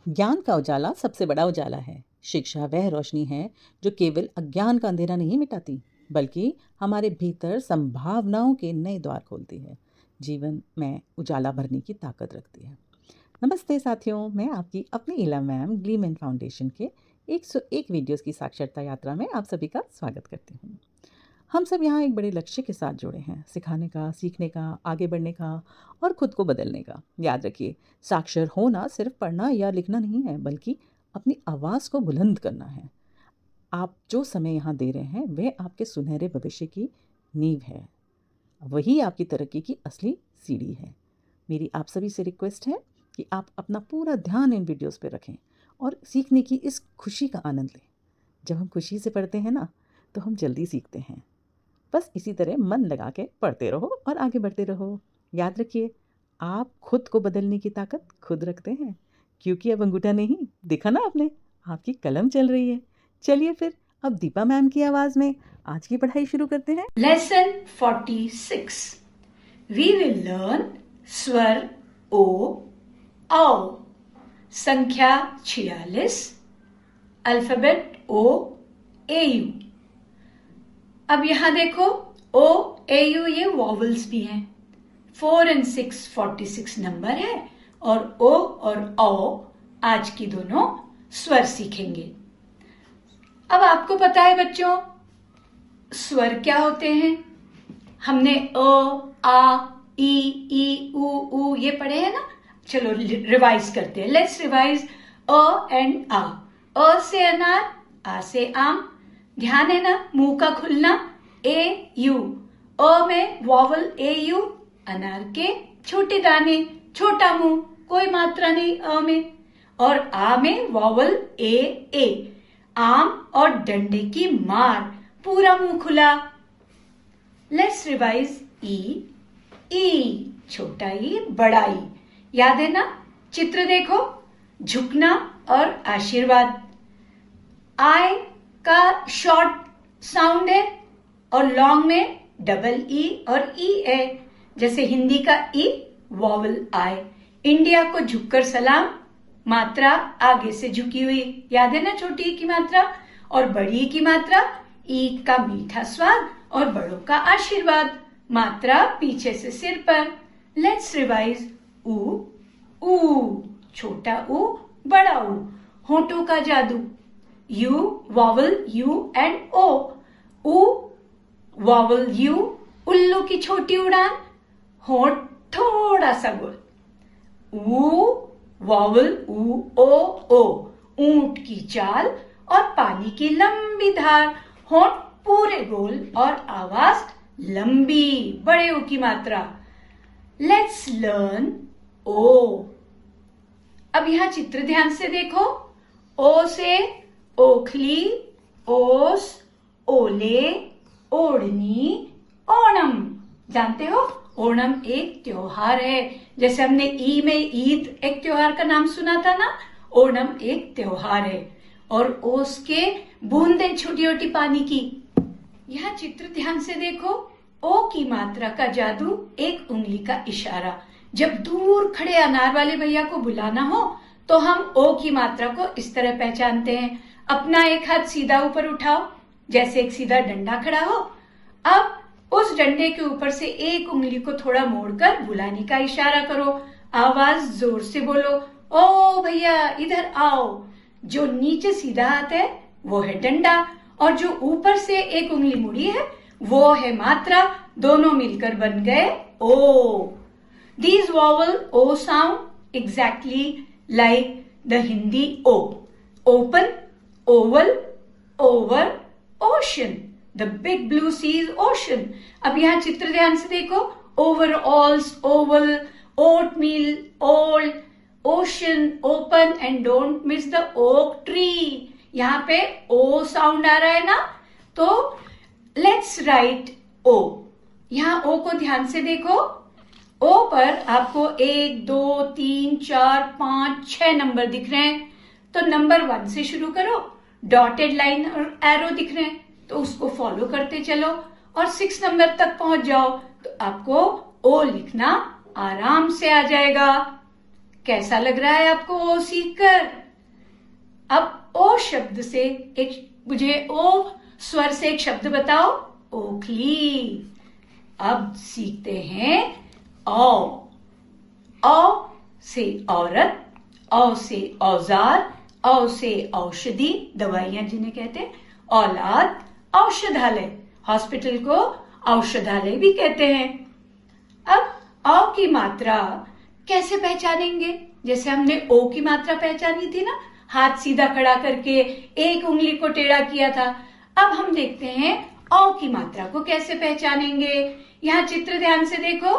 ज्ञान का उजाला सबसे बड़ा उजाला है। शिक्षा वह रोशनी है जो केवल अज्ञान का अंधेरा नहीं मिटाती, बल्कि हमारे भीतर संभावनाओं के नए द्वार खोलती है, जीवन में उजाला भरने की ताकत रखती है। नमस्ते साथियों, मैं आपकी अपनी इला मैम ग्लीमैन फाउंडेशन के 101 वीडियोस की साक्षरता यात्रा में आप सभी का स्वागत करती हूँ। हम सब यहाँ एक बड़े लक्ष्य के साथ जुड़े हैं, सिखाने का, सीखने का, आगे बढ़ने का और खुद को बदलने का। याद रखिए, साक्षर होना सिर्फ पढ़ना या लिखना नहीं है, बल्कि अपनी आवाज़ को बुलंद करना है। आप जो समय यहाँ दे रहे हैं वह आपके सुनहरे भविष्य की नींव है, वही आपकी तरक्की की असली सीढ़ी है। मेरी आप सभी से रिक्वेस्ट है कि आप अपना पूरा ध्यान इन वीडियोस पे रखें और सीखने की इस खुशी का आनंद लें। जब हम खुशी से पढ़ते हैं ना, तो हम जल्दी सीखते हैं। बस इसी तरह मन लगा के पढ़ते रहो और आगे बढ़ते रहो। याद रखिए, आप खुद को बदलने की ताकत खुद रखते हैं, क्योंकि अब अंगूठा नहीं, देखा ना आपने, आपकी कलम चल रही है। चलिए फिर अब दीपा मैम की आवाज़ में आज की पढ़ाई शुरू करते हैं। Lesson 46. We will learn स्वर ओ औ, संख्या 46, अल्फाबेट ओ ए यू। अब यहां देखो, ओ ए यू ये वॉवल्स भी हैं। 4 और 6 46 नंबर है और ओ और औ आज की दोनों स्वर सीखेंगे। अब आपको पता है बच्चों, स्वर क्या होते हैं? हमने अ, आ, ई, उ ये पढ़े हैं ना। चलो रिवाइज करते हैं। लेट्स रिवाइज अ एंड आ। अ से अनार, आ से आम। ध्यान है ना, मुंह का खुलना। ए यू, अ में वॉवल ए यू, अनार के छोटे दाने, छोटा मुंह, कोई मात्रा नहीं अ में। और आ में वॉवल ए, आम और डंडे की मार, पूरा मुंह खुला। लेट्स रिवाइज ई, छोटा ई, बड़ा ई। याद है ना? चित्र देखो, झुकना और आशीर्वाद। आई का शॉर्ट साउंड है और लॉन्ग में डबल ई और ई है। जैसे हिंदी का ई वॉवल आई। इंडिया को झुककर सलाम, मात्रा आगे से झुकी हुई। याद है ना, छोटी ई की मात्रा और बड़ी ई की मात्रा। ई का मीठा स्वाद और बड़ों का आशीर्वाद, मात्रा पीछे से सिर पर। लेट्स रिवाइज ऊ, छोटा ऊ, बड़ा ऊ, होठों का जादू। यू वॉवल यू एंड ओ, ऊ वॉवल यू, उल्लू की छोटी उड़ान, होठ थोड़ा सा गोल। ऊ वॉवल ऊ ओ, ऊंट की चाल और पानी की लंबी धार, होठ पूरे गोल और आवाज लंबी, बड़े ओ की मात्रा। लेट्स लर्न ओ। अब यहां चित्र ध्यान से देखो। ओ से ओखली, ओस, ओले, ओढ़नी, ओणम। जानते हो, ओणम एक त्योहार है। जैसे हमने ई में ईद एक त्योहार का नाम सुना था ना, ओणम एक त्योहार है। और ओस के बूंदे छोटी छोटी पानी की। यह चित्र ध्यान से देखो। ओ की मात्रा का जादू, एक उंगली का इशारा। जब दूर खड़े अनार वाले भैया को बुलाना हो तो हम ओ की मात्रा को इस तरह पहचानते हैं। अपना एक हाथ सीधा ऊपर उठाओ, जैसे एक सीधा डंडा खड़ा हो। अब उस डंडे के ऊपर से एक उंगली को थोड़ा मोड़कर बुलाने का इशारा करो। आवाज जोर से बोलो, ओ भैया इधर आओ। जो नीचे सीधा हाथ है वो है डंडा, और जो ऊपर से एक उंगली मुड़ी है वो है मात्रा। दोनों मिलकर बन गए ओ। These vowel O sound exactly like the Hindi O. Open, oval, over, ocean. The big blue sea is ocean. अब यहाँ चित्र ध्यान से देखो। Overalls, oval, oatmeal, old, ocean, open and don't miss the oak tree. यहाँ पे O sound आ रहा है ना, तो let's write O. यहाँ O को ध्यान से देखो। ओ पर आपको 1, 2, 3, 4, 5, 6 नंबर दिख रहे हैं। तो नंबर 1 से शुरू करो। डॉटेड लाइन और एरो दिख रहे हैं तो उसको फॉलो करते चलो और 6 नंबर तक पहुंच जाओ तो आपको ओ लिखना आराम से आ जाएगा। कैसा लग रहा है आपको ओ सीखकर? अब ओ शब्द से मुझे ओ स्वर से एक शब्द बताओ। ओखली। अब सीखते हैं औ। औ से औरत, औ से औजार, औ से औषधि, दवाइयां जिन्हें कहते हैं, औलाद, औषधालय, हॉस्पिटल को औषधालय भी कहते हैं। अब औ की मात्रा कैसे पहचानेंगे? जैसे हमने ओ की मात्रा पहचानी थी ना, हाथ सीधा खड़ा करके एक उंगली को टेढ़ा किया था। अब हम देखते हैं औ की मात्रा को कैसे पहचानेंगे। यहाँ चित्र ध्यान से देखो।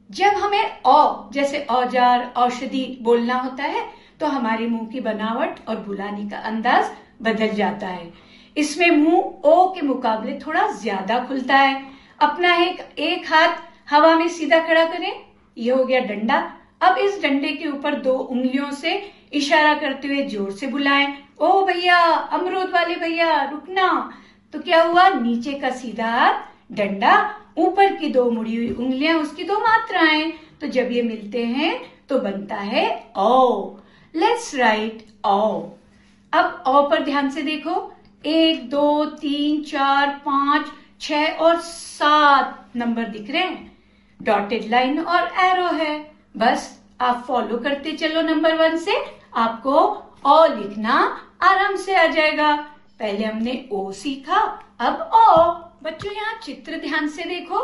जब हमें औ जैसे औजार, औषधि बोलना होता है तो हमारे मुंह की बनावट और बुलाने का अंदाज बदल जाता है। इसमें मुंह ओ के मुकाबले थोड़ा ज्यादा खुलता है। अपना एक हाथ हवा में सीधा खड़ा करें, ये हो गया डंडा। अब इस डंडे के ऊपर 2 उंगलियों से इशारा करते हुए जोर से बुलाएं, ओ भैया, अमरूद वाले भैया, रुकना। तो क्या हुआ? नीचे का सीधा हाथ डंडा, ऊपर की 2 मुड़ी हुई उंगलियां, उसकी 2 मात्राएं। तो जब ये मिलते हैं तो बनता है ओ। लेट्स राइट ओ। अब ओ पर ध्यान से देखो। 1, 2, 3, 4, 5, 6 और 7 नंबर दिख रहे हैं। डॉटेड लाइन और एरो है। बस आप फॉलो करते चलो नंबर 1 से, आपको ओ लिखना आराम से आ जाएगा। पहले हमने ओ सीखा, अब ओ। बच्चों यहाँ चित्र ध्यान से देखो,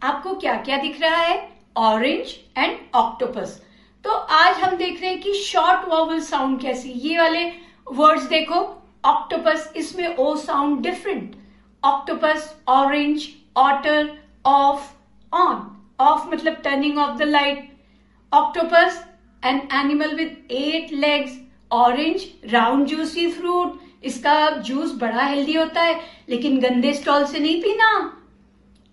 आपको क्या क्या दिख रहा है? Orange and octopus. तो आज हम देख रहे हैं कि शॉर्ट वॉवल साउंड कैसी। ये वाले वर्ड्स देखो, ऑक्टोपस, इसमें O sound different. Octopus, orange, otter, off, on. Off मतलब turning off the light. Octopus, an animal with 8 legs। Orange, round juicy fruit, इसका जूस बड़ा हेल्दी होता है, लेकिन गंदे स्टॉल से नहीं पीना।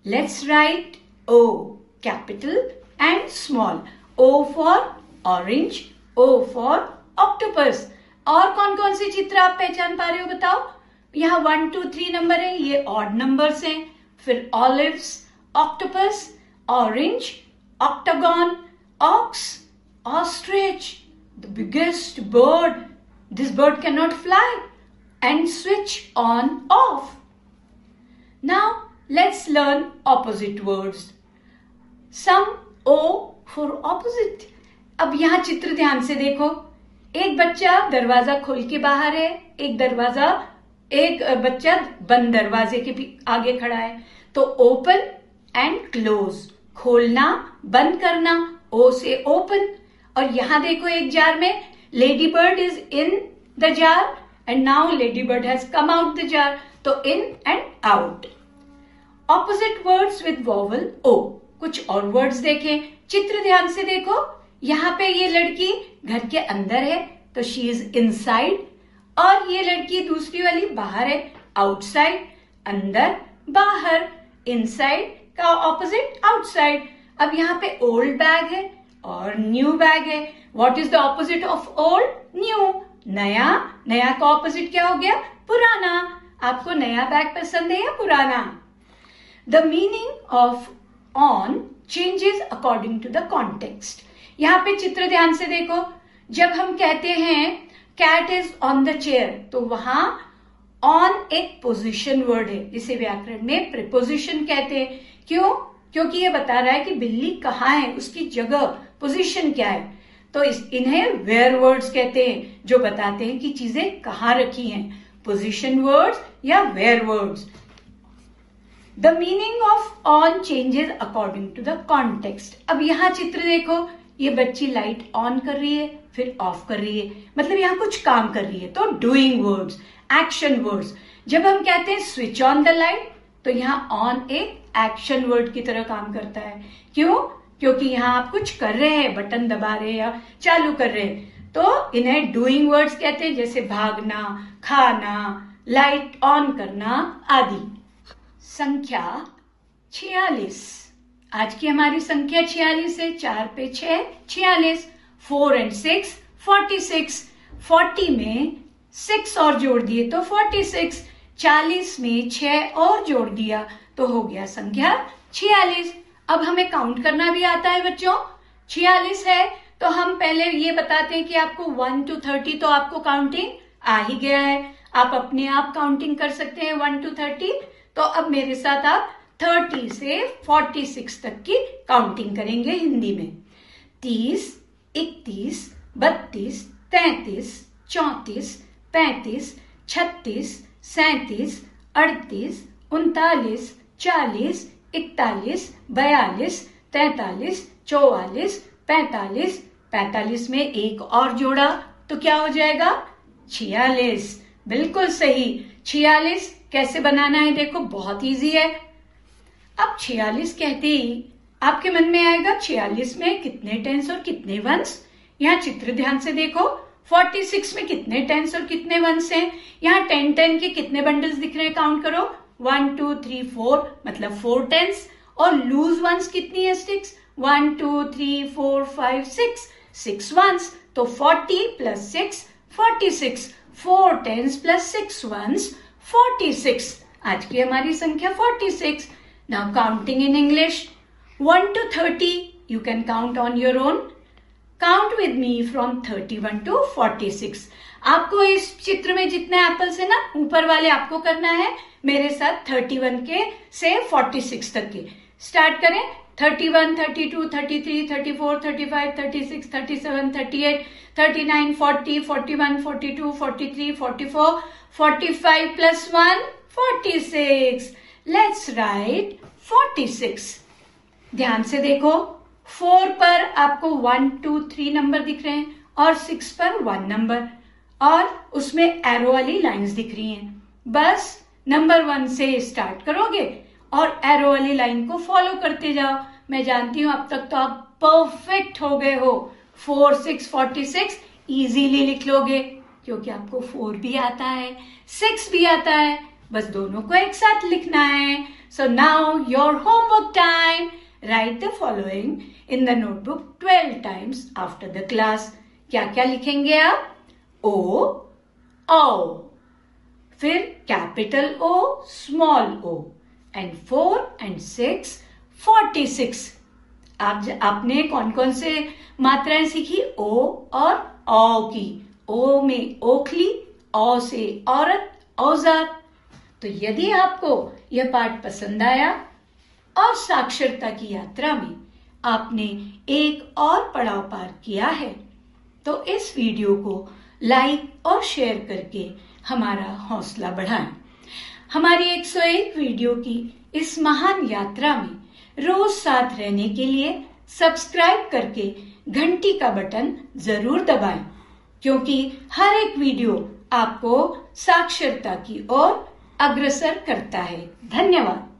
Let's write O, capital and small. O for orange, O for octopus. और कौन कौन से चित्र आप पहचान पा रहे हो बताओ? यहाँ 1, 2, 3 नंबर है, ये ऑड नंबर्स हैं। फिर olives, octopus, orange, octagon, ox, ostrich, the biggest bird. This bird cannot fly. And switch on off. Now let's learn opposite words. Some O for opposite. अब यहाँ चित्र ध्यान से देखो। एक बच्चा दरवाजा खोल के बाहर है, एक बच्चा बंद दरवाजे के भी आगे खड़ा है। तो ओपन एंड क्लोज, खोलना, बंद करना, ओ से ओपन। और यहां देखो एक जार में ladybird is in the jar and now ladybird has come out the jar, तो in and out. Opposite words with vowel O. कुछ और वर्ड्स देखें, चित्र ध्यान से देखो। यहाँ पे ये लड़की घर के अंदर है तो शी इज इनसाइड, और ये लड़की दूसरी वाली बाहर है, आउटसाइड। अंदर, बाहर, इनसाइड का ऑपोजिट आउटसाइड। अब यहाँ पे ओल्ड बैग है और न्यू बैग है। What is the opposite of old? New. नया, नया का ऑपोजिट क्या हो गया? पुराना। आपको नया बैग पसंद है या पुराना? The meaning of on changes according to the context. यहाँ पे चित्र ध्यान से देखो। जब हम कहते हैं cat is on the chair, तो वहां ऑन एक पोजिशन वर्ड है, जिसे व्याकरण में प्रीपोजिशन कहते हैं। क्यों? क्योंकि ये बता रहा है कि बिल्ली कहाँ है, उसकी जगह, पोजीशन क्या है। तो इन्हें वेयर वर्ड्स कहते हैं, जो बताते हैं कि चीजें कहाँ रखी हैं। पोजीशन वर्ड्स या where words. The meaning of on changes according to the context. अब यहाँ चित्र देखो, ये बच्ची लाइट ऑन कर रही है, फिर ऑफ कर रही है, मतलब यहाँ कुछ काम कर रही है। तो डूइंग वर्ड्स, एक्शन वर्ड्स। जब हम कहते हैं स्विच ऑन द लाइट, तो यहाँ ऑन एक एक्शन वर्ड की तरह काम करता है। क्यों? क्योंकि यहाँ आप कुछ कर रहे हैं, बटन दबा रहे हैं या चालू कर रहे हैं, तो इन्हें डूइंग वर्ड्स कहते हैं, जैसे भागना, खाना, लाइट ऑन करना आदि। संख्या 46। आज की हमारी संख्या 46 है। 4 पे 6, 46। 4 and 6, 46। 40 में 6 और जोड़ दिए तो 46। 40 में 6 और जोड़ दिया तो हो गया संख्या 46। अब हमें काउंट करना भी आता है बच्चों। 46 है तो हम पहले ये बताते हैं कि आपको 1 to 30 तो आपको काउंटिंग आ ही गया है, आप अपने आप काउंटिंग कर सकते हैं 1 to 30। तो अब मेरे साथ आप 30 से 46 तक की काउंटिंग करेंगे हिंदी में। 30, 31, 32, 33, 34, 35, 36, 37, 38, 39, 40, 41, 42, 43, 44, 45, 45 में एक और जोड़ा तो क्या हो जाएगा? 46। बिल्कुल सही, 46 कैसे बनाना है देखो, बहुत इजी है। अब 46 कहते ही आपके मन में आएगा 46 में कितने टेंस और कितने वंस। यहाँ चित्र ध्यान से देखो, 46 में कितने टेंस और कितने वंस हैं। यहाँ 10 के कितने बंडल्स दिख रहे हैं, काउंट करो। 1 2 3 4 मतलब 4 टेंस, और लूज वंस कितनी है? 6। 1 2 3 4 5 6 वंस, तो 40 प्लस 6 46, 4 टेंस प्लस 6 वंस 46। आज की हमारी संख्या 46। Now counting in English, 1 to 30 you can count on your own. Count with me from 31 to 46. आपको इस चित्र में जितने एप्पल्स है ना, ऊपर वाले आपको करना है, मेरे साथ 31 के से 46 तक के। स्टार्ट करें। 31, 32, 33, 34, 35, 36, 37, 38, 39, 40, 41, 42, 43, 44, 45 plus 1, 46. Let's write 46. ध्यान से देखो, 4 पर आपको 1 2 3 नंबर दिख रहे हैं और 6 पर 1 नंबर, और उसमें एरो वाली लाइंस दिख रही हैं। बस नंबर 1 से स्टार्ट करोगे और एरो वाली लाइन को फॉलो करते जाओ। मैं जानती हूं अब तक तो आप परफेक्ट हो गए हो। 4 6 46 इजीली लिख लोगे, क्योंकि आपको 4 भी आता है 6 भी आता है, बस दोनों को एक साथ लिखना है। So now your homework time. Write the following in the notebook 12 times after the class. क्या क्या लिखेंगे आप? ओ, औ, फिर capital O, small O, and 4 and 6 46। आपने कौन कौन से मात्राएं सीखी? ओ और औ की। ओ में ओखली, औ से औरत, औजार। तो यदि आपको यह पाठ पसंद आया और साक्षरता की यात्रा में आपने एक और पड़ाव पार किया है, तो इस वीडियो को लाइक और शेयर करके हमारा हौसला बढ़ाएं। हमारी 101 वीडियो की इस महान यात्रा में रोज साथ रहने के लिए सब्सक्राइब करके घंटी का बटन जरूर दबाएं, क्योंकि हर एक वीडियो आपको साक्षरता की ओर अग्रसर करता है। धन्यवाद।